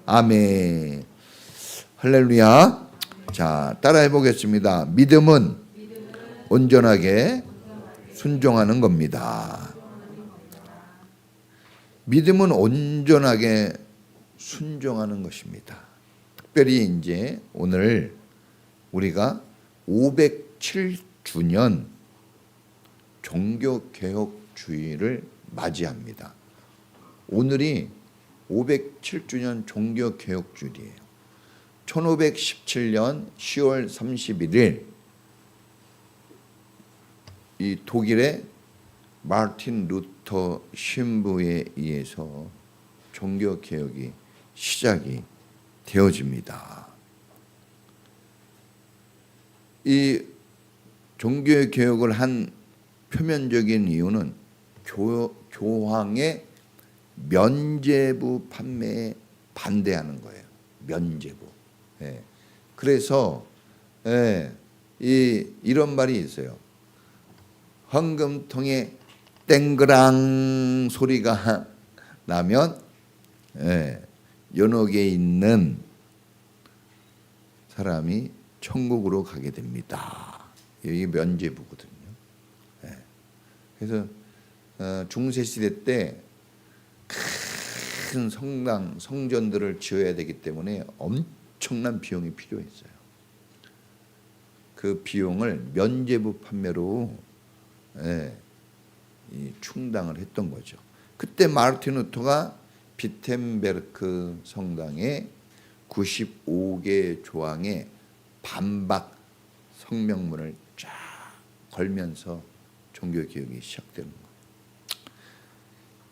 아멘. 할렐루야. 자, 따라해 보겠습니다. 믿음은 온전하게 순종하는 겁니다. 믿음은 온전하게 순종하는 것입니다. 특별히 이제 오늘 우리가 507주년 종교개혁주의를 맞이합니다. 오늘이 507주년 종교개혁주일이에요. 1517년 10월 31일 이 독일의 마르틴 루터 신부에 의해서 종교개혁이 시작이 되어집니다. 이 종교개혁을 한 표면적인 이유는 교황의 면죄부 판매에 반대하는 거예요. 면죄부. 예. 그래서 이런 말이 있어요. 헌금통에 땡그랑 소리가 나면 연옥에 있는 사람이 천국으로 가게 됩니다. 이게 면죄부거든요. 그래서 중세 시대 때 큰 성당, 성전들을 지어야 되기 때문에 엄청난 비용이 필요했어요. 그 비용을 면죄부 판매로 충당을 했던 거죠. 그때 마르틴 루터가 비텐베르크 성당에 95개 조항의 반박 성명문을 쫙 걸면서 종교개혁이 시작되는 거예요.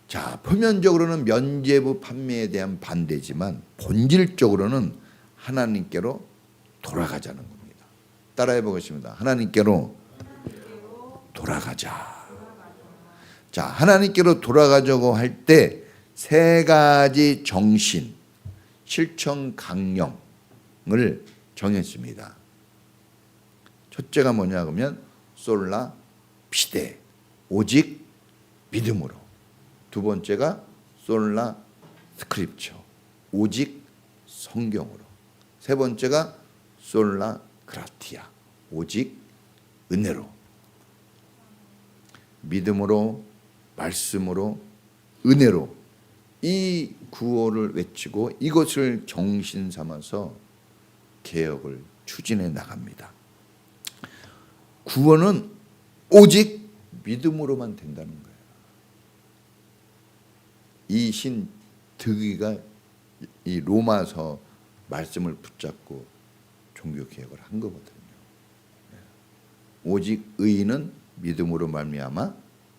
자, 표면적으로는 면죄부 판매에 대한 반대지만 본질적으로는 하나님께로 돌아가자는 겁니다. 따라해 보겠습니다. 하나님께로 돌아가자. 자, 하나님께로 돌아가자고 할 때 세 가지 정신, 실천 강령을 정했습니다. 첫째가 뭐냐 그러면 솔라 피데, 오직 믿음으로. 두 번째가 솔라 스크립처, 오직 성경으로. 세 번째가 솔라 그라티아, 오직 은혜로. 믿음으로, 말씀으로, 은혜로. 이 구호를 외치고 이것을 정신 삼아서 개혁을 추진해 나갑니다. 구원은 오직 믿음으로만 된다는 거예요. 이 신 득이가 이 로마서 말씀을 붙잡고 종교개혁을 한 거거든요. 오직 의인은 믿음으로 말미암아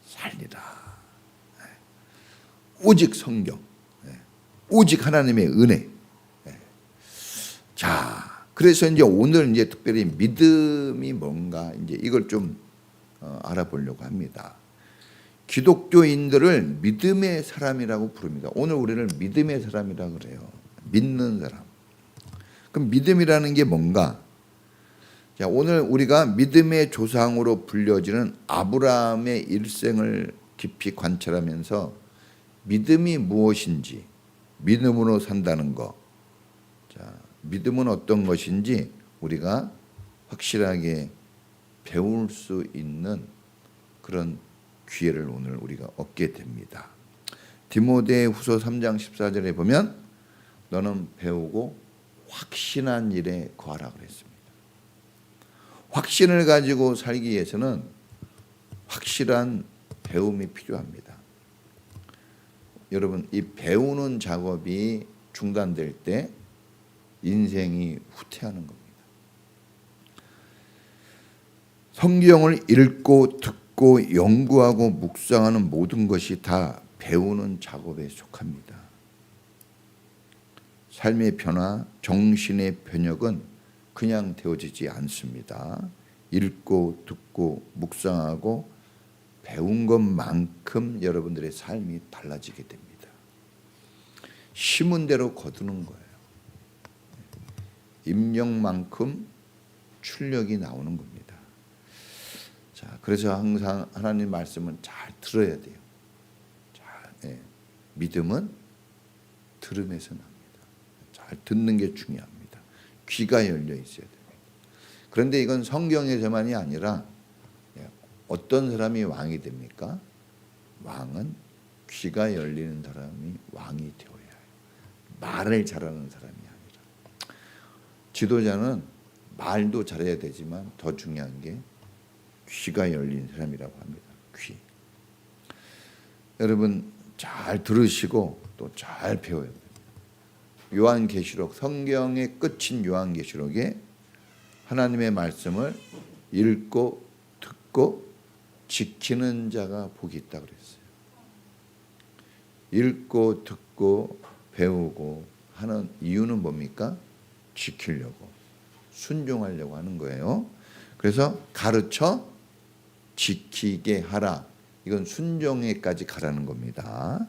살리라. 오직 성경, 오직 하나님의 은혜. 자, 그래서 이제 오늘 이제 특별히 믿음이 뭔가 이제 이걸 좀 알아보려고 합니다. 기독교인들을 믿음의 사람이라고 부릅니다. 오늘 우리를 믿음의 사람이라고 그래요. 믿는 사람. 그럼 믿음이라는 게 뭔가? 자, 오늘 우리가 믿음의 조상으로 불려지는 아브라함의 일생을 깊이 관찰하면서 믿음이 무엇인지, 믿음으로 산다는 것, 자, 믿음은 어떤 것인지 우리가 확실하게 배울 수 있는 그런 기회를 오늘 우리가 얻게 됩니다. 디모데후서 3장 14절에 보면 너는 배우고 확신한 일에 거하라 그랬습니다. 확신을 가지고 살기 위해서는 확실한 배움이 필요합니다. 여러분, 이 배우는 작업이 중단될 때 인생이 후퇴하는 겁니다. 성경을 읽고 듣고 연구하고 묵상하는 모든 것이 다 배우는 작업에 속합니다. 삶의 변화, 정신의 변혁은 그냥 되어지지 않습니다. 읽고 듣고 묵상하고 배운 것만큼 여러분들의 삶이 달라지게 됩니다. 심은 대로 거두는 거예요. 임력만큼 출력이 나오는 겁니다. 자, 그래서 항상 하나님 말씀은 잘 들어야 돼요. 믿음은 들음에서 납니다. 잘 듣는 게 중요합니다. 귀가 열려 있어야 됩니다. 그런데 이건 성경에서만이 아니라 어떤 사람이 왕이 됩니까? 왕은 귀가 열리는 사람이 왕이 되어야 해요. 말을 잘하는 사람이 아니라. 지도자는 말도 잘해야 되지만 더 중요한 게 귀가 열린 사람이라고 합니다. 귀. 여러분 잘 들으시고 또 잘 배워야 됩니다. 요한계시록, 성경의 끝인 요한계시록에 하나님의 말씀을 읽고 듣고 지키는 자가 복이 있다 그랬어요. 읽고 듣고 배우고 하는 이유는 뭡니까? 지키려고, 순종하려고 하는 거예요. 그래서 가르쳐 지키게 하라. 이건 순종에까지 가라는 겁니다.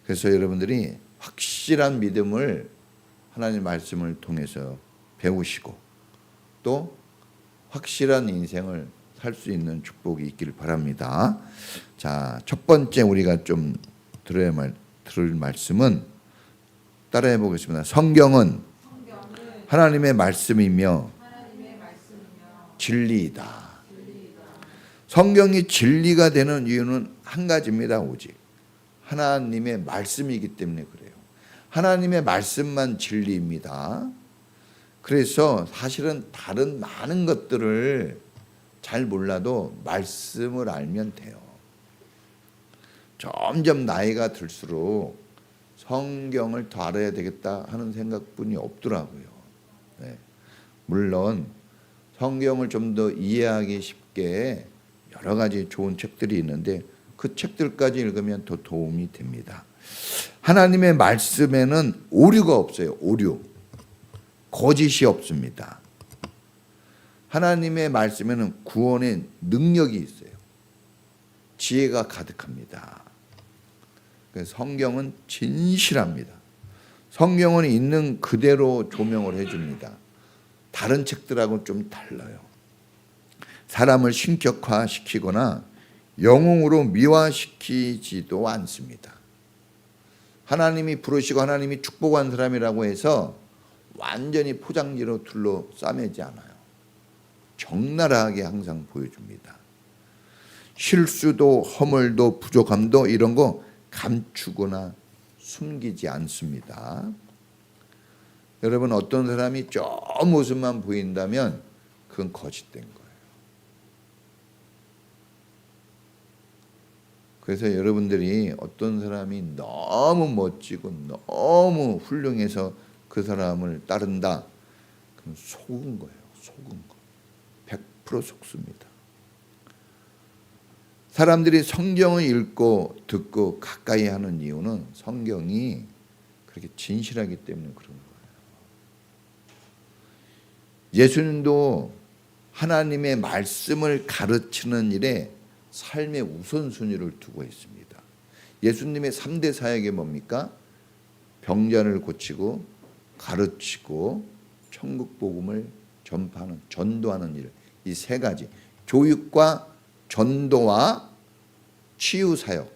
그래서 여러분들이 확실한 믿음을 하나님 말씀을 통해서 배우시고 또 확실한 인생을 살 수 있는 축복이 있기를 바랍니다. 자, 첫 번째 우리가 좀 들을 말씀은 따라해 보겠습니다. 성경은 하나님의 말씀이며 진리이다. 성경이 진리가 되는 이유는 한 가지입니다. 오직 하나님의 말씀이기 때문에 그래요. 하나님의 말씀만 진리입니다. 그래서 사실은 다른 많은 것들을 잘 몰라도 말씀을 알면 돼요. 점점 나이가 들수록 성경을 더 알아야 되겠다 하는 생각뿐이 없더라고요. 네. 물론 성경을 좀 더 이해하기 쉽게 여러 가지 좋은 책들이 있는데 그 책들까지 읽으면 더 도움이 됩니다. 하나님의 말씀에는 오류가 없어요. 오류. 거짓이 없습니다. 하나님의 말씀에는 구원의 능력이 있어요. 지혜가 가득합니다. 그래서 성경은 진실합니다. 성경은 있는 그대로 조명을 해줍니다. 다른 책들하고는 좀 달라요. 사람을 신격화시키거나 영웅으로 미화시키지도 않습니다. 하나님이 부르시고 하나님이 축복한 사람이라고 해서 완전히 포장지로 둘러싸매지 않아요. 적나라하게 항상 보여줍니다. 실수도 허물도 부족함도 이런 거 감추거나 숨기지 않습니다. 여러분 어떤 사람이 저 모습만 보인다면 그건 거짓된 거예요. 그래서 여러분들이 어떤 사람이 너무 멋지고 너무 훌륭해서 그 사람을 따른다. 그럼 속은 거예요. 속은 거. 100% 속습니다. 사람들이 성경을 읽고 듣고 가까이 하는 이유는 성경이 그렇게 진실하기 때문에 그런 거예요. 예수님도 하나님의 말씀을 가르치는 일에 삶의 우선순위를 두고 있습니다. 예수님의 3대 사역이 뭡니까? 병자를 고치고 가르치고 천국 복음을 전파하는, 전도하는 일. 이 세 가지. 교육과 전도와 치유 사역.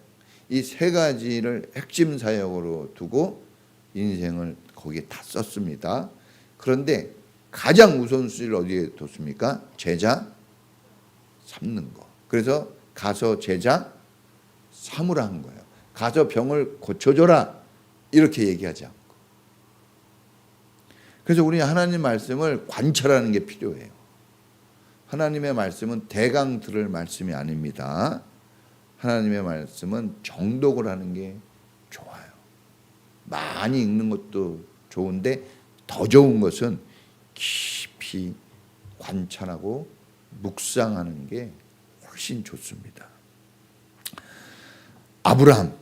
이 세 가지를 핵심 사역으로 두고 인생을 거기에 다 썼습니다. 그런데 가장 우선순위를 어디에 뒀습니까? 제자 삼는 거. 그래서 가서 제자 삼으라 한 거예요. 가서 병을 고쳐줘라 이렇게 얘기하지 않고. 그래서 우리 하나님 말씀을 관찰하는 게 필요해요. 하나님의 말씀은 대강 들을 말씀이 아닙니다. 하나님의 말씀은 정독을 하는 게 좋아요. 많이 읽는 것도 좋은데 더 좋은 것은 깊이 관찰하고 묵상하는 게 훨씬 좋습니다. 아브라함,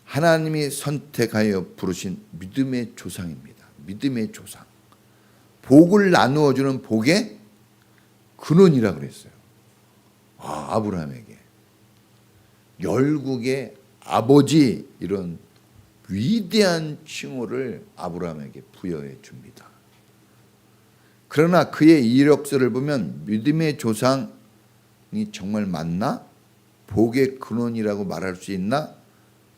하나님이 선택하여 부르신 믿음의 조상입니다. 믿음의 조상. 복을 나누어 주는 복의 근원이라 그랬어요. 아브라함에게 열국의 아버지 이런 위대한 칭호를 아브라함에게 부여해 줍니다. 그러나 그의 이력서를 보면 믿음의 조상이 정말 맞나? 복의 근원이라고 말할 수 있나?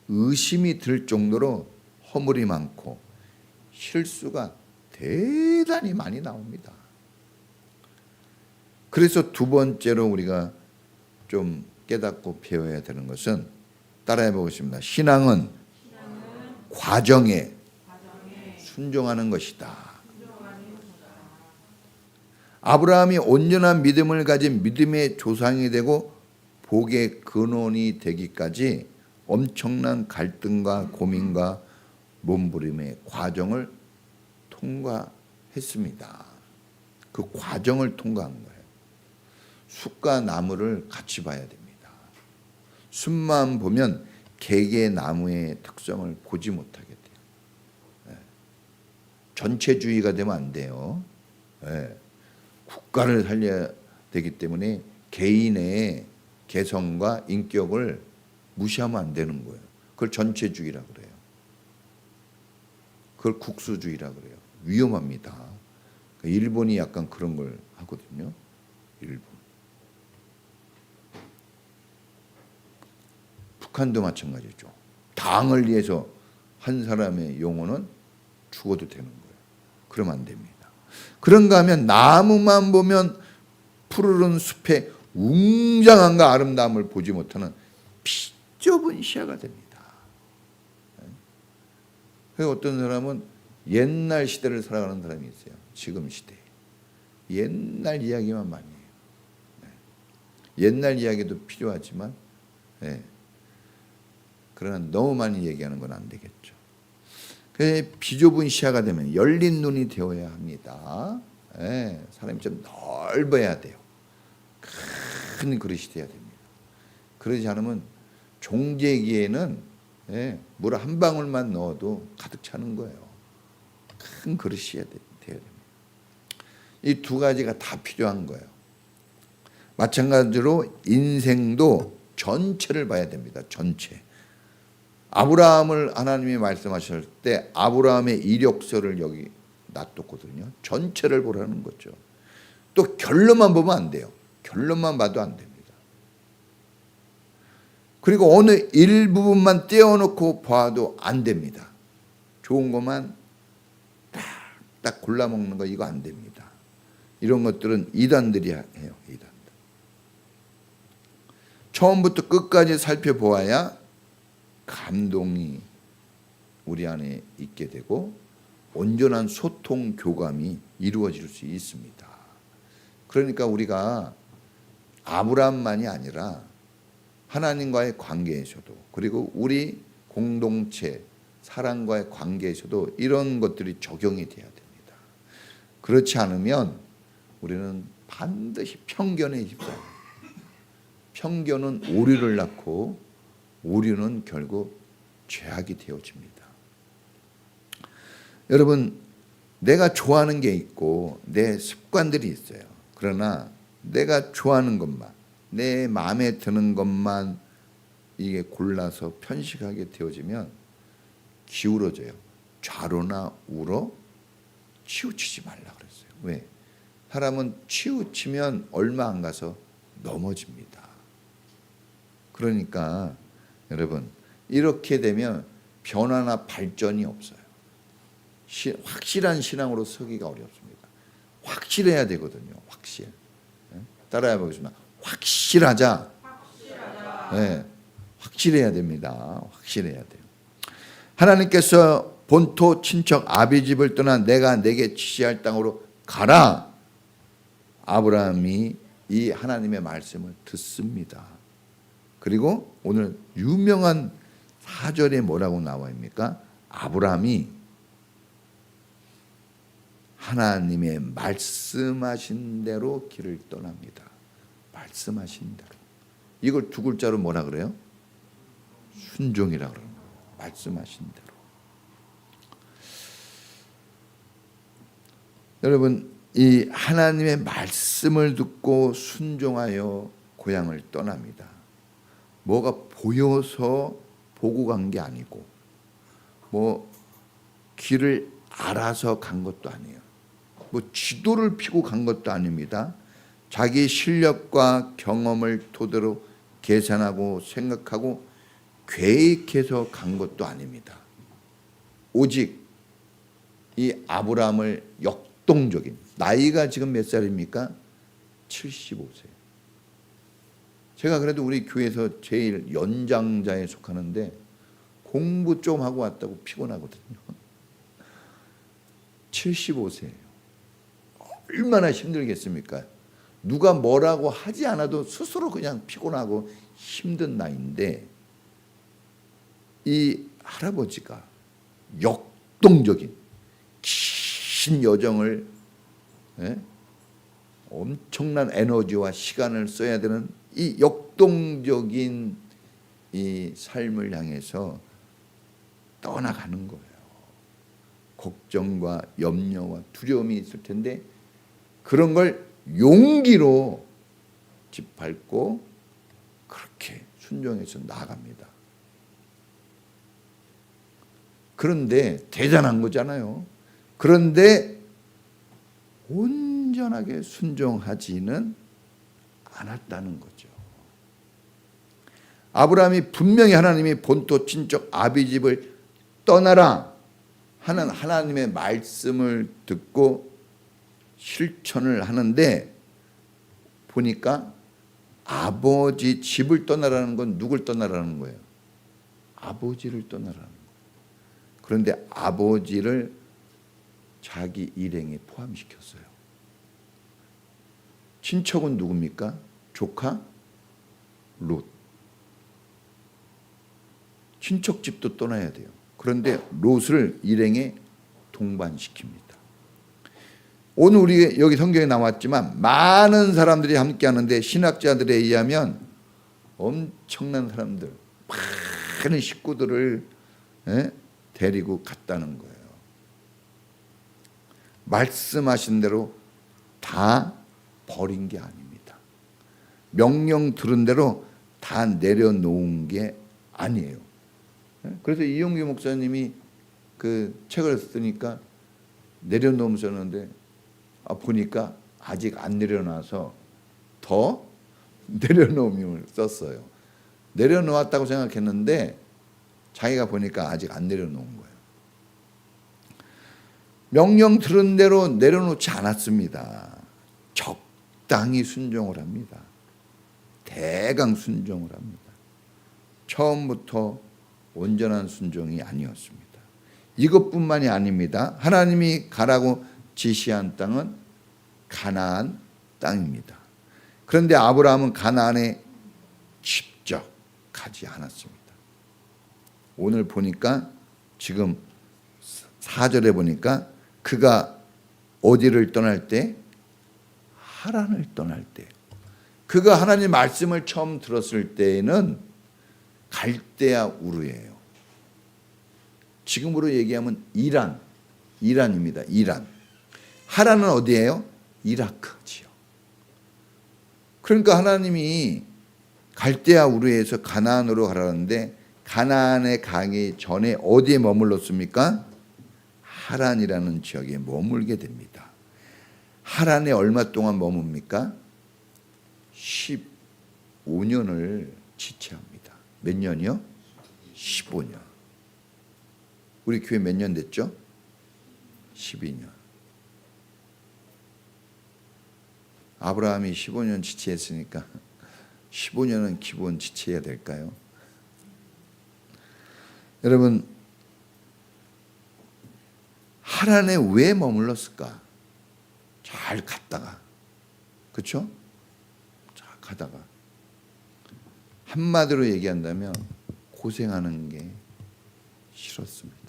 의심이 들 정도로 허물이 많고 실수가 대단히 많이 나옵니다. 그래서 두 번째로 우리가 좀 깨닫고 배워야 되는 것은 따라해 보겠습니다. 신앙은 과정에 순종하는 것이다. 아브라함이 온전한 믿음을 가진 믿음의 조상이 되고 복의 근원이 되기까지 엄청난 갈등과 고민과 몸부림의 과정을 통과했습니다. 그 과정을 통과한 거예요. 숲과 나무를 같이 봐야 됩니다. 숲만 보면 개개나무의 특성을 보지 못하게 돼요. 전체주의가 되면 안 돼요. 국가를 살려야 되기 때문에 개인의 개성과 인격을 무시하면 안 되는 거예요. 그걸 전체주의라고 그래요. 그걸 국수주의라고 그래요. 위험합니다. 일본이 약간 그런 걸 하거든요. 일본. 북한도 마찬가지죠. 당을 위해서 한 사람의 영혼은 죽어도 되는 거예요. 그러면 안 됩니다. 그런가 하면 나무만 보면 푸르른 숲의 웅장함과 아름다움을 보지 못하는 비좁은 시야가 됩니다. 그래서 어떤 사람은 옛날 시대를 살아가는 사람이 있어요. 지금 시대에. 옛날 이야기만 많이 해요. 옛날 이야기도 필요하지만 그러나 너무 많이 얘기하는 건 안 되겠죠. 그래서 비좁은 시야가 되면 열린 눈이 되어야 합니다. 사람이 좀 넓어야 돼요. 큰 그릇이 돼야 됩니다. 그러지 않으면 종제기에는 물 한 방울만 넣어도 가득 차는 거예요. 큰 그릇이 돼야 됩니다. 이 두 가지가 다 필요한 거예요. 마찬가지로 인생도 전체를 봐야 됩니다. 전체. 아브라함을 하나님이 말씀하실 때 아브라함의 이력서를 여기 놔뒀거든요. 전체를 보라는 거죠. 또 결론만 보면 안 돼요. 결론만 봐도 안 됩니다. 그리고 어느 일부분만 떼어놓고 봐도 안 됩니다. 좋은 것만 딱 골라먹는 거 이거 안 됩니다. 이런 것들은 이단들이 해요. 이단들. 처음부터 끝까지 살펴보아야 감동이 우리 안에 있게 되고 온전한 소통 교감이 이루어질 수 있습니다. 그러니까 우리가 아브라함만이 아니라 하나님과의 관계에서도 그리고 우리 공동체 사람과의 관계에서도 이런 것들이 적용이 돼야 됩니다. 그렇지 않으면 우리는 반드시 편견에 휩싸여요. 편견은 오류를 낳고 오류는 결국 죄악이 되어집니다. 여러분, 내가 좋아하는 게 있고 내 습관들이 있어요. 그러나 내가 좋아하는 것만, 내 마음에 드는 것만 이게 골라서 편식하게 되어지면 기울어져요. 좌로나 우로 치우치지 말라 그랬어요. 왜? 사람은 치우치면 얼마 안 가서 넘어집니다. 그러니까 여러분, 이렇게 되면 변화나 발전이 없어요. 확실한 신앙으로 서기가 어렵습니다. 확실해야 되거든요. 확실. 따라해 보겠습니다. 확실하자. 확실해야 됩니다. 확실해야 돼요. 하나님께서 본토 친척 아비 집을 떠나 내가 내게 지시할 땅으로 가라. 아브라함이 이 하나님의 말씀을 듣습니다. 그리고 오늘 유명한 4절에 뭐라고 나와 있습니까? 아브라함이 하나님의 말씀하신 대로 길을 떠납니다. 말씀하신 대로. 이걸 두 글자로 뭐라 그래요? 순종이라고 그래요. 말씀하신 대로. 여러분, 이 하나님의 말씀을 듣고 순종하여 고향을 떠납니다. 뭐가 보여서 보고 간 게 아니고 뭐 길을 알아서 간 것도 아니에요. 뭐 지도를 펴고 간 것도 아닙니다. 자기 실력과 경험을 토대로 계산하고 생각하고 계획해서 간 것도 아닙니다. 오직 이 아브라함을 역동적인, 나이가 지금 몇 살입니까? 75세. 제가 그래도 우리 교회에서 제일 연장자에 속하는데 공부 좀 하고 왔다고 피곤하거든요. 75세예요. 얼마나 힘들겠습니까? 누가 뭐라고 하지 않아도 스스로 그냥 피곤하고 힘든 나이인데 이 할아버지가 역동적인 긴 여정을 엄청난 에너지와 시간을 써야 되는 이 역동적인 이 삶을 향해서 떠나가는 거예요. 걱정과 염려와 두려움이 있을 텐데 그런 걸 용기로 짓밟고 그렇게 순종해서 나갑니다. 그런데 대단한 거잖아요. 그런데 온전하게 순종하지는 않았다는 거죠. 아브라함이 분명히 하나님이 본토 친척 아비집을 떠나라 하는 하나님의 말씀을 듣고 실천을 하는데 보니까 아버지 집을 떠나라는 건 누굴 떠나라는 거예요? 아버지를 떠나라는 거예요. 그런데 아버지를 자기 일행에 포함시켰어요. 친척은 누굽니까? 조카 롯. 친척 집도 떠나야 돼요. 그런데 롯을 일행에 동반시킵니다. 오늘 우리 여기 성경에 나왔지만 많은 사람들이 함께 하는데 신학자들에 의하면 엄청난 사람들, 많은 식구들을 데리고 갔다는 거예요. 말씀하신 대로 다 버린 게 아닙니다. 명령 들은 대로 다 내려놓은 게 아니에요. 그래서 이용규 목사님이 그 책을 쓰니까 내려놓으면서 하는데 보니까 아직 안 내려놔서 더 내려놓음을 썼어요. 내려놓았다고 생각했는데 자기가 보니까 아직 안 내려놓은 거예요. 명령 들은 대로 내려놓지 않았습니다. 적당히 순종을 합니다. 대강 순종을 합니다. 처음부터 온전한 순종이 아니었습니다. 이것뿐만이 아닙니다. 하나님이 가라고 지시한 땅은 가나안 땅입니다. 그런데 아브라함은 가나안에 직접 가지 않았습니다. 오늘 보니까 지금 4절에 보니까 그가 어디를 떠날 때? 하란을 떠날 때. 그가 하나님 말씀을 처음 들었을 때에는 갈대아 우르예요. 지금으로 얘기하면 이란입니다. 이란. 하란은 어디예요? 이라크 지역. 그러니까 하나님이 갈대아 우르에서 가나안으로 가라는데 가나안에 가기 전에 어디에 머물렀습니까? 하란이라는 지역에 머물게 됩니다. 하란에 얼마 동안 머뭅니까? 15년을 지체합니다. 몇 년이요? 15년. 우리 교회 몇 년 됐죠? 12년. 아브라함이 15년 지체했으니까 15년은 기본 지체해야 될까요? 여러분, 하란에 왜 머물렀을까? 잘 갔다가, 그렇죠? 잘 가다가 한마디로 얘기한다면 고생하는 게 싫었습니다.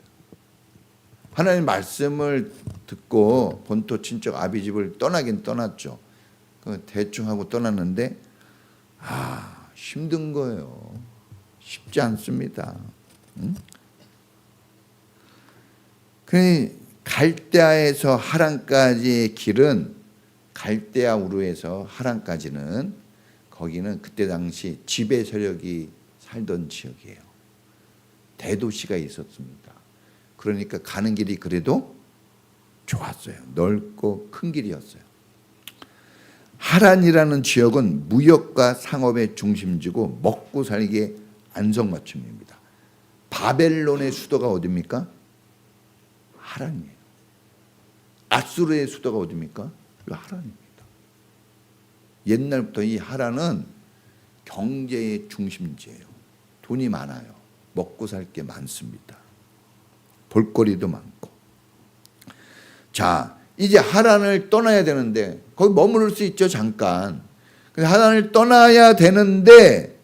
하나님 말씀을 듣고 본토 친척 아비집을 떠나긴 떠났죠. 대충 하고 떠났는데 힘든 거예요. 쉽지 않습니다. 갈대아에서 하란까지의 길은 갈대아 우르에서 하란까지는 거기는 그때 당시 지배 세력이 살던 지역이에요. 대도시가 있었습니다. 그러니까 가는 길이 그래도 좋았어요. 넓고 큰 길이었어요. 하란이라는 지역은 무역과 상업의 중심지고 먹고 살기의 안성맞춤입니다. 바벨론의 수도가 어디입니까? 하란이에요. 아수르의 수도가 어디입니까? 하란입니다. 옛날부터 이 하란은 경제의 중심지예요. 돈이 많아요. 먹고 살 게 많습니다. 볼거리도 많고. 자, 이제 하란을 떠나야 되는데 거기 머무를 수 있죠, 잠깐. 근데 하란을 떠나야 되는데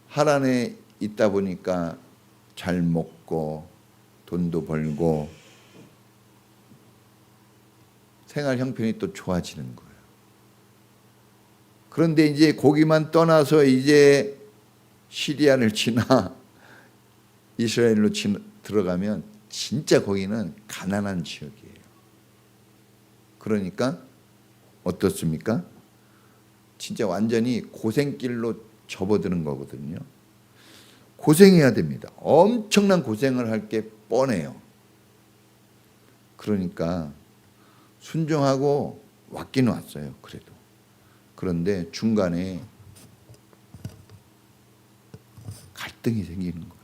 하란에 있다 보니까 잘 먹고 돈도 벌고 생활 형편이 또 좋아지는 거예요. 그런데 이제 거기만 떠나서 이제 시리아를 지나 이스라엘로 들어가면 진짜 거기는 가난한 지역이에요. 그러니까 어떻습니까? 진짜 완전히 고생길로 접어드는 거거든요. 고생해야 됩니다. 엄청난 고생을 할 게 뻔해요. 그러니까 순종하고 왔긴 왔어요. 그래도. 그런데 중간에 갈등이 생기는 거예요.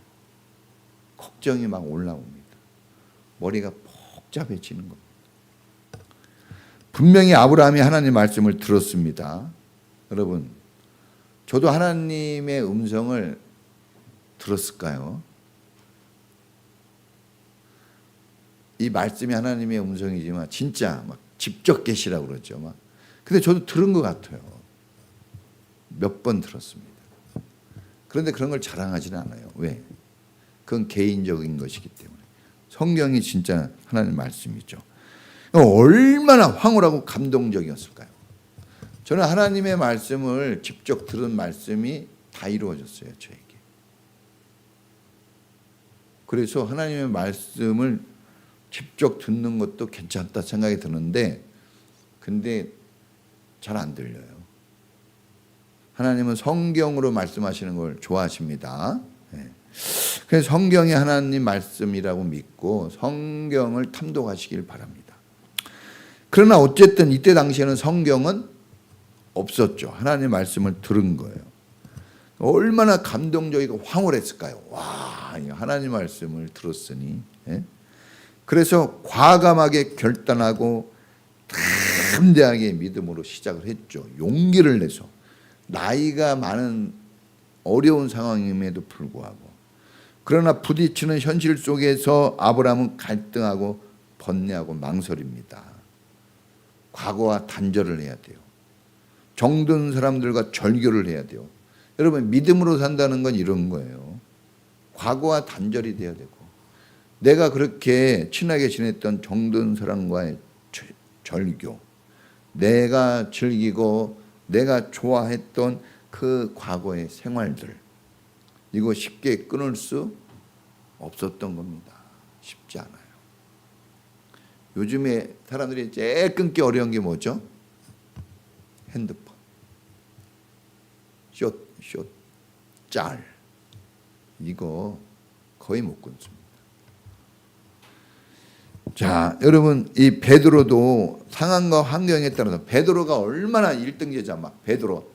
걱정이 막 올라옵니다. 머리가 복잡해지는 겁니다. 분명히 아브라함이 하나님 말씀을 들었습니다. 여러분, 저도 하나님의 음성을 들었을까요? 이 말씀이 하나님의 음성이지만 진짜 막 직접 계시라고 그러죠. 막. 근데 저도 들은 것 같아요. 몇 번 들었습니다. 그런데 그런 걸 자랑하지는 않아요. 왜? 그건 개인적인 것이기 때문에. 성경이 진짜 하나님의 말씀이죠. 얼마나 황홀하고 감동적이었을까요? 저는 하나님의 말씀을 직접 들은 말씀이 다 이루어졌어요, 저에게. 그래서 하나님의 말씀을 직접 듣는 것도 괜찮다 생각이 드는데, 근데 잘 안 들려요. 하나님은 성경으로 말씀하시는 걸 좋아하십니다. 그래서 성경이 하나님 말씀이라고 믿고 성경을 탐독하시길 바랍니다. 그러나 어쨌든 이때 당시에는 성경은 없었죠. 하나님의 말씀을 들은 거예요. 얼마나 감동적이고 황홀했을까요? 와, 하나님 말씀을 들었으니. 그래서 과감하게 결단하고 담대하게 믿음으로 시작을 했죠. 용기를 내서. 나이가 많은 어려운 상황임에도 불구하고. 그러나 부딪히는 현실 속에서 아브라함은 갈등하고 번뇌하고 망설입니다. 과거와 단절을 해야 돼요. 정든 사람들과 절교를 해야 돼요. 여러분, 믿음으로 산다는 건 이런 거예요. 과거와 단절이 돼야 되고, 내가 그렇게 친하게 지냈던 정든 사람과의 절교, 내가 즐기고 내가 좋아했던 그 과거의 생활들, 이거 쉽게 끊을 수 없었던 겁니다. 쉽지 않아요. 요즘에 사람들이 제일 끊기 어려운 게 뭐죠? 핸드폰. 짤. 이거 거의 못 끊습니다. 자, 여러분, 이 베드로도 상황과 환경에 따라서 베드로가 얼마나 1등제자, 막 베드로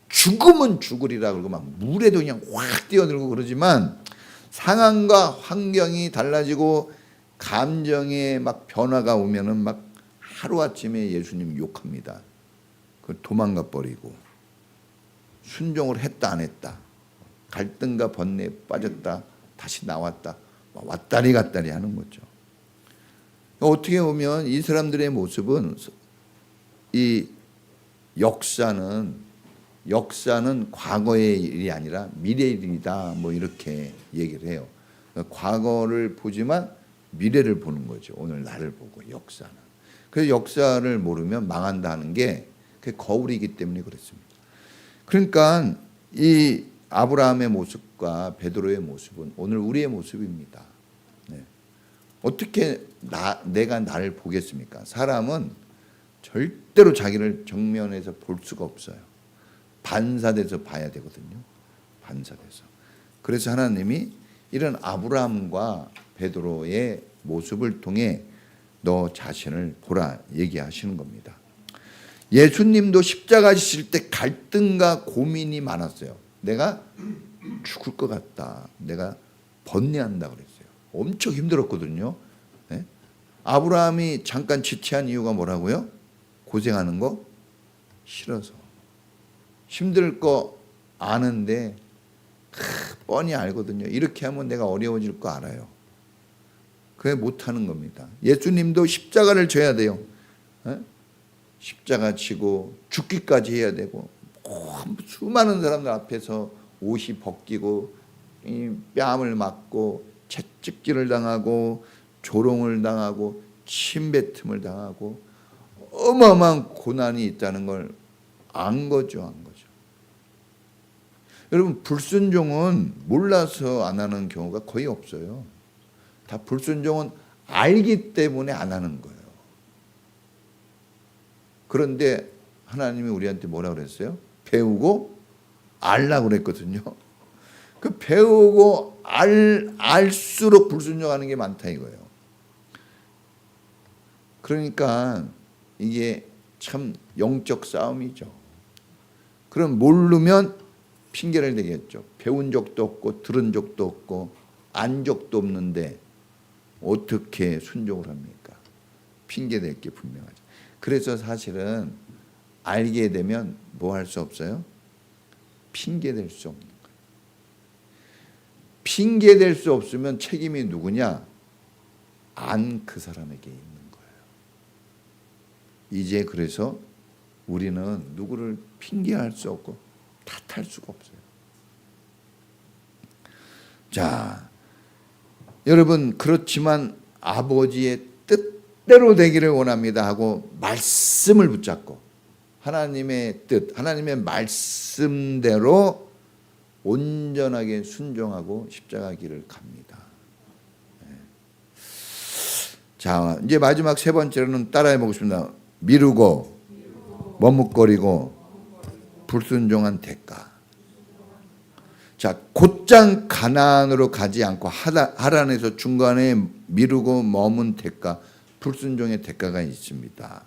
죽으면 죽으리라 그러고 막 물에도 그냥 확 뛰어들고 그러지만 상황과 환경이 달라지고 감정에 막 변화가 오면은 막 하루아침에 예수님 욕합니다. 그 도망가 버리고 순종을 했다 안 했다, 갈등과 번뇌에 빠졌다 다시 나왔다, 왔다리 갔다리 하는 거죠. 어떻게 보면 이 사람들의 모습은, 이 역사는 과거의 일이 아니라 미래의 일이다, 뭐 이렇게 얘기를 해요. 과거를 보지만 미래를 보는 거죠. 오늘 나를 보고, 역사는. 그래서 역사를 모르면 망한다는 게 그게 거울이기 때문에 그렇습니다. 그러니까 이 아브라함의 모습과 베드로의 모습은 오늘 우리의 모습입니다. 네. 어떻게 내가 나를 보겠습니까? 사람은 절대로 자기를 정면에서 볼 수가 없어요. 반사돼서 봐야 되거든요. 반사돼서. 그래서 하나님이 이런 아브라함과 베드로의 모습을 통해 너 자신을 보라 얘기하시는 겁니다. 예수님도 십자가 지실 때 갈등과 고민이 많았어요. 내가 죽을 것 같다, 내가 번뇌한다 그랬어요. 엄청 힘들었거든요. 네? 아브라함이 잠깐 지체한 이유가 뭐라고요? 고생하는 거 싫어서. 힘들 거 아는데 뻔히 알거든요. 이렇게 하면 내가 어려워질 거 알아요. 그래 못하는 겁니다. 예수님도 십자가를 져야 돼요. 십자가 지고 죽기까지 해야 되고 수많은 사람들 앞에서 옷이 벗기고 뺨을 맞고 채찍질을 당하고 조롱을 당하고 침뱉음을 당하고 어마어마한 고난이 있다는 걸 안 거죠. 여러분 불순종은 몰라서 안 하는 경우가 거의 없어요. 다 불순종은 알기 때문에 안 하는 거예요. 그런데 하나님이 우리한테 뭐라 그랬어요? 배우고 알라고 그랬거든요. 그 배우고 알수록 불순종하는 게 많다 이거예요. 그러니까 이게 참 영적 싸움이죠. 그럼 모르면 핑계를 대겠죠. 배운 적도 없고 들은 적도 없고 안 적도 없는데 어떻게 순종을 합니까? 핑계 댈 게 분명하죠. 그래서 사실은 알게 되면 뭐 할 수 없어요? 핑계 댈 수 없는 거예요. 핑계 댈 수 없으면 책임이 누구냐? 안 그 사람에게 있는 거예요. 이제 그래서 우리는 누구를 핑계할 수 없고 탓할 수가 없어요. 자, 여러분 그렇지만 아버지의 뜻대로 되기를 원합니다 하고 말씀을 붙잡고 하나님의 뜻, 하나님의 말씀대로 온전하게 순종하고 십자가 길을 갑니다. 자, 이제 마지막 세 번째로는 따라해 보겠습니다. 미루고 머뭇거리고 불순종한 대가. 자, 곧장 가나안으로 가지 않고 하란에서 중간에 미루고 머문 대가, 불순종의 대가가 있습니다.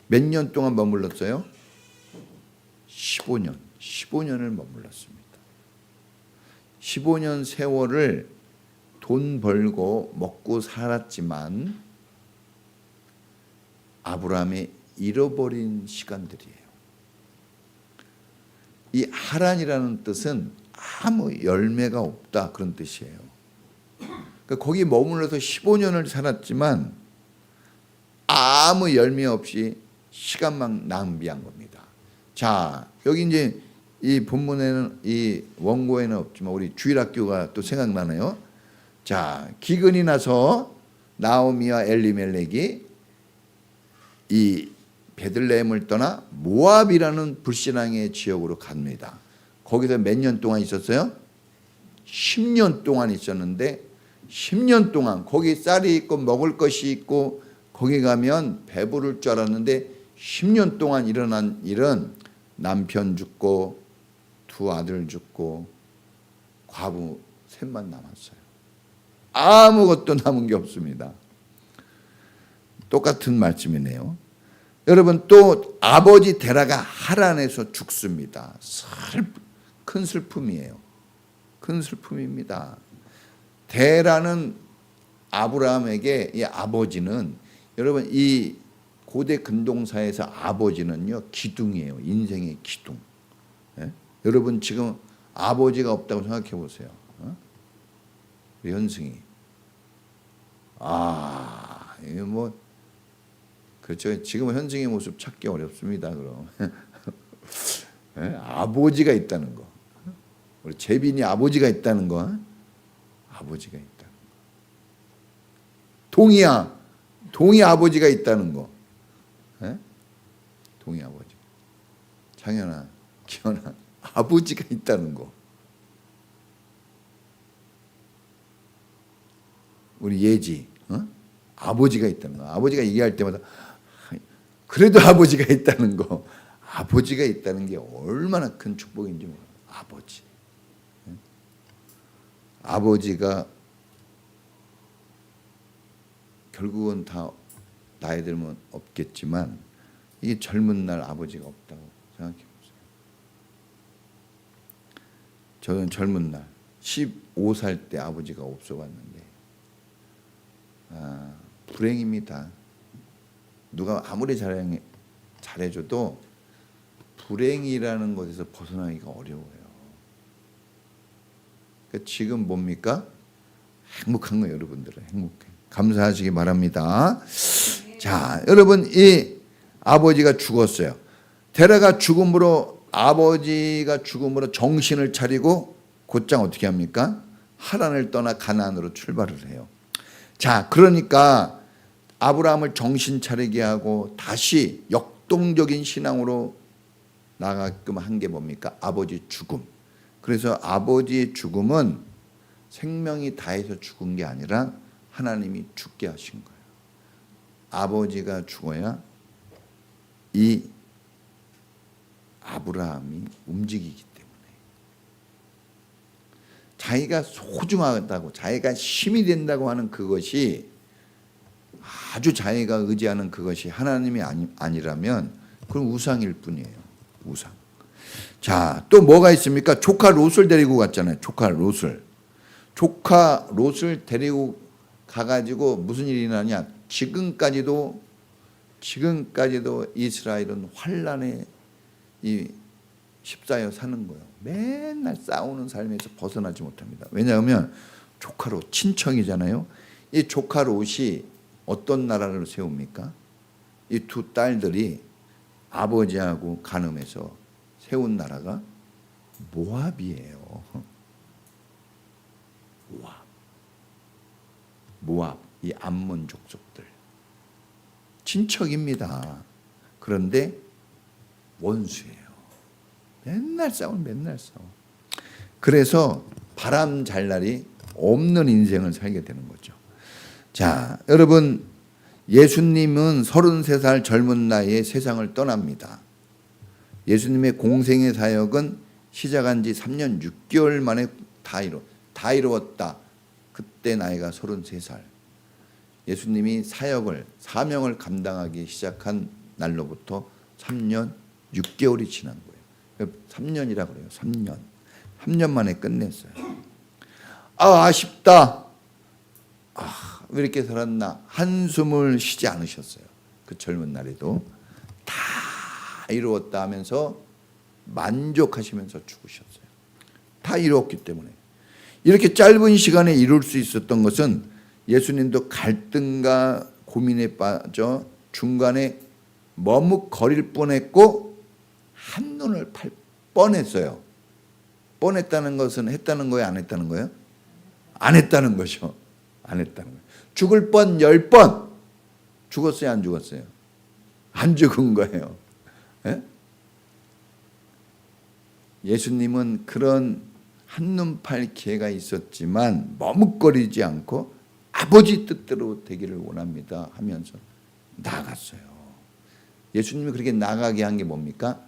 몇 년 동안 머물렀어요? 15년. 15년을 머물렀습니다. 15년 세월을 돈 벌고 먹고 살았지만 아브라함이 잃어버린 시간들이에요. 이 하란이라는 뜻은 아무 열매가 없다 그런 뜻이에요. 그러니까 거기 머물러서 15년을 살았지만 아무 열매 없이 시간만 낭비한 겁니다. 자, 여기 이제 이 본문에는 이 원고에는 없지만 우리 주일학교가 또 생각나네요. 자, 기근이 나서 나오미와 엘리멜렉이 이 베들레헴을 떠나 모압이라는 불신앙의 지역으로 갑니다. 거기서 몇 년 동안 있었어요? 10년 동안 있었는데 10년 동안 거기 쌀이 있고 먹을 것이 있고 거기 가면 배부를 줄 알았는데 10년 동안 일어난 일은 남편 죽고 두 아들 죽고 과부 셋만 남았어요. 아무것도 남은 게 없습니다. 똑같은 말씀이네요. 여러분 또 아버지 데라가 하란에서 죽습니다. 큰 슬픔이에요. 큰 슬픔입니다. 데라는 아브라함에게 이 아버지는 여러분 이 고대 근동사에서 아버지는요 기둥이에요. 인생의 기둥. 예? 여러분 지금 아버지가 없다고 생각해 보세요. 우리 현승이 이게 뭐 그렇죠. 지금은 현승의 모습 찾기 어렵습니다. 그럼 예? 아버지가 있다는 거. 우리 재빈이 아버지가 있다는 거. 아버지가 있다는 거. 동이 아버지가 있다는 거. 예? 동이 아버지. 장현아, 기현아, 아버지가 있다는 거. 우리 예지, 아버지가 있다는 거. 아버지가 얘기할 때마다 그래도 아버지가 있다는 거. 아버지가 있다는 게 얼마나 큰 축복인지 몰라요. 아버지. 아버지가 결국은 다 나이 들면 없겠지만 이게 젊은 날 아버지가 없다고 생각해 보세요. 저는 젊은 날 15살 때 아버지가 없어 봤는데 불행입니다. 누가 아무리 잘해줘도 불행이라는 것에서 벗어나기가 어려워요. 그러니까 지금 뭡니까? 행복한 거예요. 여러분들은 행복해. 감사하시기 바랍니다. 자, 여러분, 이 아버지가 죽었어요. 데라가 죽음으로, 아버지가 죽음으로 정신을 차리고 곧장 어떻게 합니까? 하란을 떠나 가나안으로 출발을 해요. 자, 그러니까 아브라함을 정신 차리게 하고 다시 역동적인 신앙으로 나가게끔 한 게 뭡니까? 아버지 죽음. 그래서 아버지의 죽음은 생명이 다해서 죽은 게 아니라 하나님이 죽게 하신 거예요. 아버지가 죽어야 이 아브라함이 움직이기 때문에, 자기가 소중하다고, 자기가 힘이 된다고 하는 그것이, 아주 자기가 의지하는 그것이 하나님이 아니라면 그건 우상일 뿐이에요. 우상. 자, 또 뭐가 있습니까? 조카 롯을 데리고 갔잖아요. 조카 롯을 데리고 가가지고 무슨 일이 나냐? 지금까지도 이스라엘은 환란에 휩싸여 사는 거예요. 맨날 싸우는 삶에서 벗어나지 못합니다. 왜냐하면 조카 롯 친척이잖아요. 이 조카 롯이 어떤 나라를 세웁니까? 이 두 딸들이 아버지하고 간음해서 세운 나라가 모압이에요. 모압, 이 암몬 족속들 친척입니다. 그런데 원수예요. 맨날 싸워. 그래서 바람 잘 날이 없는 인생을 살게 되는 거죠. 자, 여러분, 예수님은 33살 젊은 나이에 세상을 떠납니다. 예수님의 공생의 사역은 시작한 지 3년 6개월 만에 다 이루었다. 그때 나이가 33살. 예수님이 사명을 감당하기 시작한 날로부터 3년 6개월이 지난 거예요. 3년이라 그래요. 3년 만에 끝냈어요. 아쉽다. 왜 이렇게 살았나? 한숨을 쉬지 않으셨어요. 그 젊은 날에도 다 이루었다 하면서 만족하시면서 죽으셨어요. 다 이루었기 때문에. 이렇게 짧은 시간에 이룰 수 있었던 것은 예수님도 갈등과 고민에 빠져 중간에 머뭇거릴 뻔했고 한눈을 팔 뻔했어요. 뻔했다는 것은 했다는 거예요? 안 했다는 거예요? 안 했다는 거죠. 안 했다는 거예요. 죽을 뻔 10번. 죽었어요? 안 죽었어요? 안 죽은 거예요. 예? 예수님은 그런 한눈 팔 기회가 있었지만 머뭇거리지 않고 아버지 뜻대로 되기를 원합니다 하면서 나아갔어요. 예수님이 그렇게 나가게 한 게 뭡니까?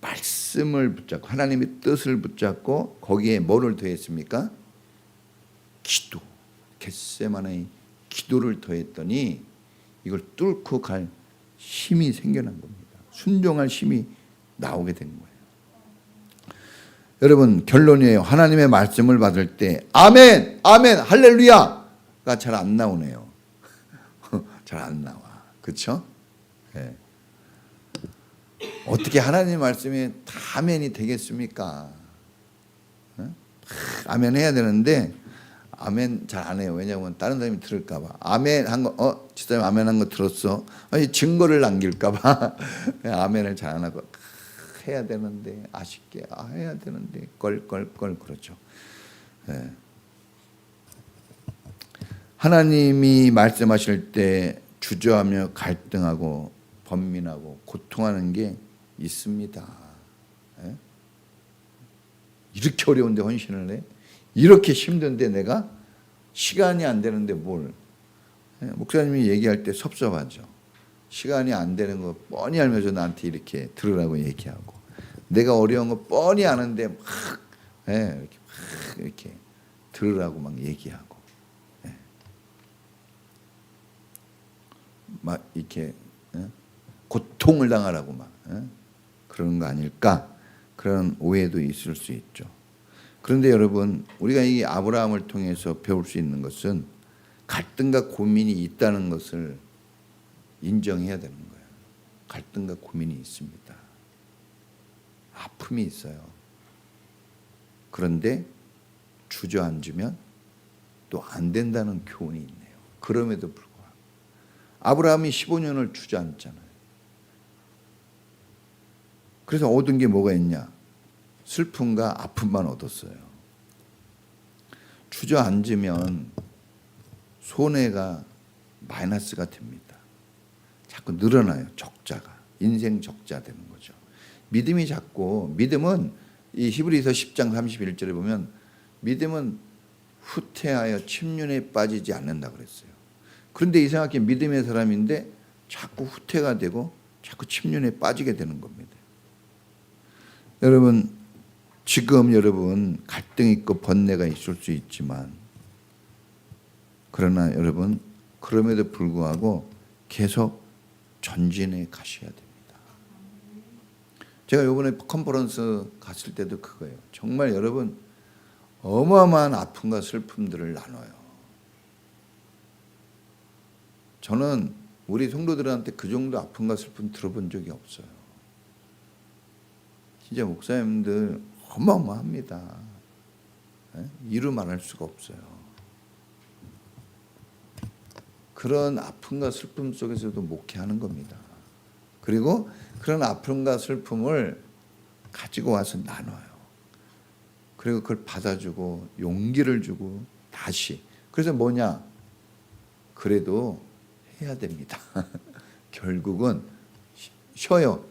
말씀을 붙잡고 하나님의 뜻을 붙잡고 거기에 뭐를 더했습니까? 기도. 겟세마네의 기도를 더했더니 이걸 뚫고 갈 힘이 생겨난 겁니다. 순종할 힘이 나오게 된 거예요. 여러분, 결론이에요. 하나님의 말씀을 받을 때 아멘, 아멘, 할렐루야가 잘 안 나오네요. 잘 안 나와. 그렇죠? 네. 어떻게 하나님 말씀이 다 아멘이 되겠습니까? 네? 아멘 해야 되는데 아멘 잘 안 해요. 왜냐하면 다른 사람이 들을까 봐. 아멘 한 거, 집사님 아멘 한 거 들었어? 증거를 남길까 봐. 아멘을 잘 안 하고 해야 되는데 아쉽게 해야 되는데 껄껄껄 그렇죠. 네. 하나님이 말씀하실 때 주저하며 갈등하고 번민하고 고통하는 게 있습니다. 네? 이렇게 어려운데 헌신을 해? 이렇게 힘든데 내가 시간이 안 되는데 뭘? 네? 목사님이 얘기할 때 섭섭하죠. 시간이 안 되는 거 뻔히 알면서 나한테 이렇게 들으라고 얘기하고 내가 어려운 거 뻔히 아는데 막 이렇게 들으라고 막 얘기하고 막 이렇게 고통을 당하라고 막 그러는 거 아닐까? 그런 오해도 있을 수 있죠. 그런데 여러분, 우리가 이 아브라함을 통해서 배울 수 있는 것은 갈등과 고민이 있다는 것을 인정해야 되는 거예요. 갈등과 고민이 있습니다. 아픔이 있어요. 그런데 주저앉으면 또 안 된다는 교훈이 있네요. 그럼에도 불구하고 아브라함이 15년을 주저앉잖아요. 그래서 얻은 게 뭐가 있냐? 슬픔과 아픔만 얻었어요. 주저앉으면 손해가 마이너스가 됩니다. 자꾸 늘어나요. 적자가. 인생 적자 되는 거죠. 믿음이 자꾸, 믿음은 이 히브리서 10장 31절에 보면 믿음은 후퇴하여 침륜에 빠지지 않는다 그랬어요. 그런데 이상하게 믿음의 사람인데 자꾸 후퇴가 되고 자꾸 침륜에 빠지게 되는 겁니다. 여러분, 지금 여러분 갈등 있고 번뇌가 있을 수 있지만, 그러나 여러분 그럼에도 불구하고 계속 전진해 가셔야 됩니다. 제가 이번에 컨퍼런스 갔을 때도 그거예요. 정말 여러분 어마어마한 아픔과 슬픔들을 나눠요. 저는 우리 성도들한테 그 정도 아픔과 슬픔 들어본 적이 없어요. 진짜 목사님들 어마어마합니다. 이루 말할 수가 없어요. 그런 아픔과 슬픔 속에서도 목회하는 겁니다. 그리고 그런 아픔과 슬픔을 가지고 와서 나눠요. 그리고 그걸 받아주고 용기를 주고 다시. 그래서 뭐냐? 그래도 해야 됩니다. 결국은 쉬어요.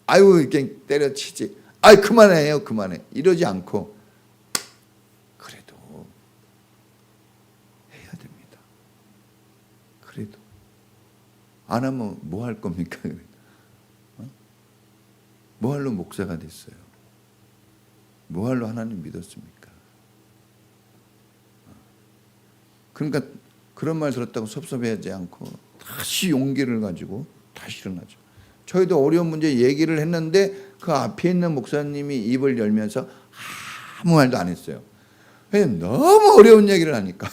아유 이렇게 때려치지. 아이 그만해요. 그만해. 이러지 않고 그래도 해야 됩니다. 그래도 안 하면 뭐 할 겁니까? 뭐 할로 목사가 됐어요? 뭐 할로 하나님 믿었습니까? 그러니까 그런 말 들었다고 섭섭해하지 않고 다시 용기를 가지고 다시 일어나죠. 저희도 어려운 문제 얘기를 했는데 그 앞에 있는 목사님이 입을 열면서 아무 말도 안 했어요. 왜냐면 너무 어려운 얘기를 하니까.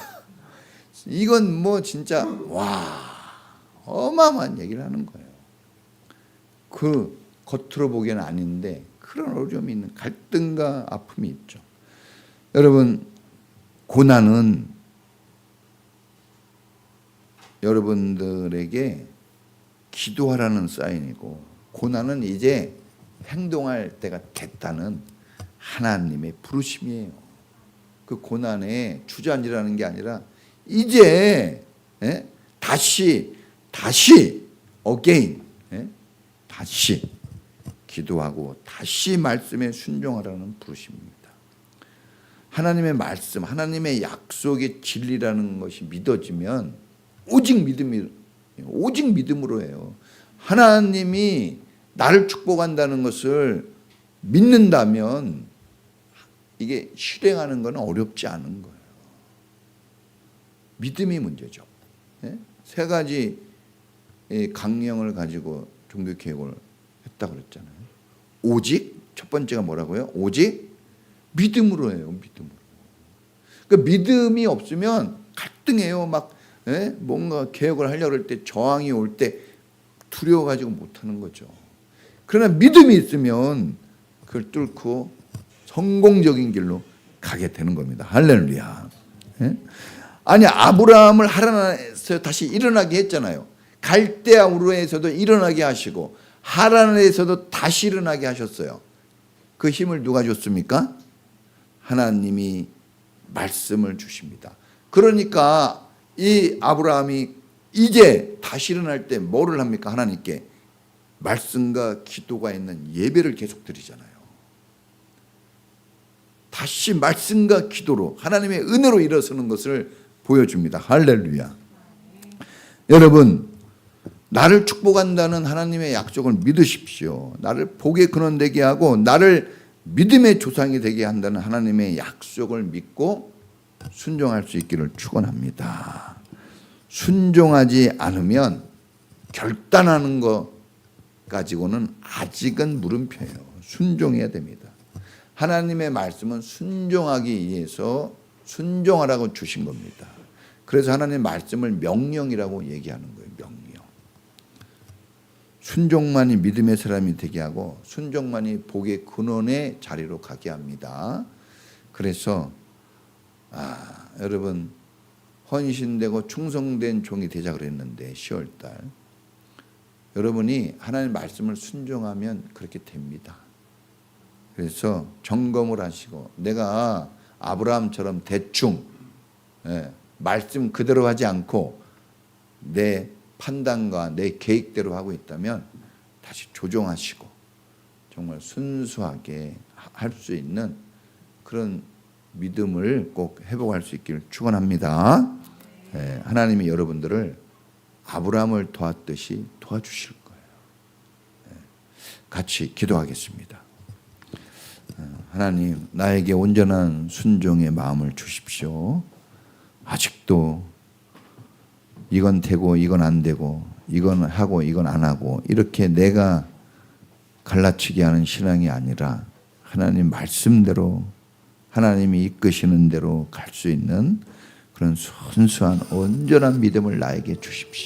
이건 뭐 진짜 와 어마어마한 얘기를 하는 거예요. 그 겉으로 보기에는 아닌데 그런 어려움이 있는, 갈등과 아픔이 있죠. 여러분 고난은 여러분들에게 기도하라는 사인이고, 고난은 이제 행동할 때가 됐다는 하나님의 부르심이에요. 그 고난에 주저앉으라는 게 아니라 이제 다시 again 다시 기도하고 다시 말씀에 순종하라는 부르심입니다. 하나님의 말씀, 하나님의 약속의 진리라는 것이 믿어지면 오직 믿음으로 해요. 하나님이 나를 축복한다는 것을 믿는다면 이게 실행하는 건 어렵지 않은 거예요. 믿음이 문제죠. 세 가지 강령을 가지고 종교개혁을 했다고 그랬잖아요. 오직, 첫 번째가 뭐라고요? 오직 믿음으로 해요. 믿음으로. 그러니까 믿음이 없으면 갈등해요. 막 뭔가 개혁을 하려고 할 때 저항이 올 때 두려워가지고 못하는 거죠. 그러나 믿음이 있으면 그걸 뚫고 성공적인 길로 가게 되는 겁니다. 할렐루야. 아니 아브라함을 하란에서 다시 일어나게 했잖아요. 갈대아 우르에서도 일어나게 하시고 하란에서도 다시 일어나게 하셨어요. 그 힘을 누가 줬습니까? 하나님이 말씀을 주십니다. 그러니까 이 아브라함이 이제 다시 일어날 때 뭐를 합니까? 하나님께 말씀과 기도가 있는 예배를 계속 드리잖아요. 다시 말씀과 기도로 하나님의 은혜로 일어서는 것을 보여줍니다. 할렐루야. 여러분, 나를 축복한다는 하나님의 약속을 믿으십시오. 나를 복의 근원 되게 하고 나를 믿음의 조상이 되게 한다는 하나님의 약속을 믿고 순종할 수 있기를 축원합니다. 순종하지 않으면 결단하는 것 가지고는 아직은 물음표예요. 순종해야 됩니다. 하나님의 말씀은 순종하기 위해서 순종하라고 주신 겁니다. 그래서 하나님의 말씀을 명령이라고 얘기하는 거예요. 명령. 순종만이 믿음의 사람이 되게 하고 순종만이 복의 근원의 자리로 가게 합니다. 그래서 여러분 헌신되고 충성된 종이 되자 그랬는데 10월달 여러분이 하나님의 말씀을 순종하면 그렇게 됩니다. 그래서 점검을 하시고 내가 아브라함처럼 대충 말씀 그대로 하지 않고 내 판단과 내 계획대로 하고 있다면 다시 조정하시고 정말 순수하게 할 수 있는 그런 믿음을 꼭 회복할 수 있기를 축원합니다. 하나님이 여러분들을 아브라함을 도왔듯이 도와주실 거예요. 같이 기도하겠습니다. 하나님, 나에게 온전한 순종의 마음을 주십시오. 아직도 이건 되고 이건 안 되고 이건 하고 이건 안 하고 이렇게 내가 갈라치기 하는 신앙이 아니라 하나님 말씀대로 하나님이 이끄시는 대로 갈 수 있는 그런 순수한 온전한 믿음을 나에게 주십시오.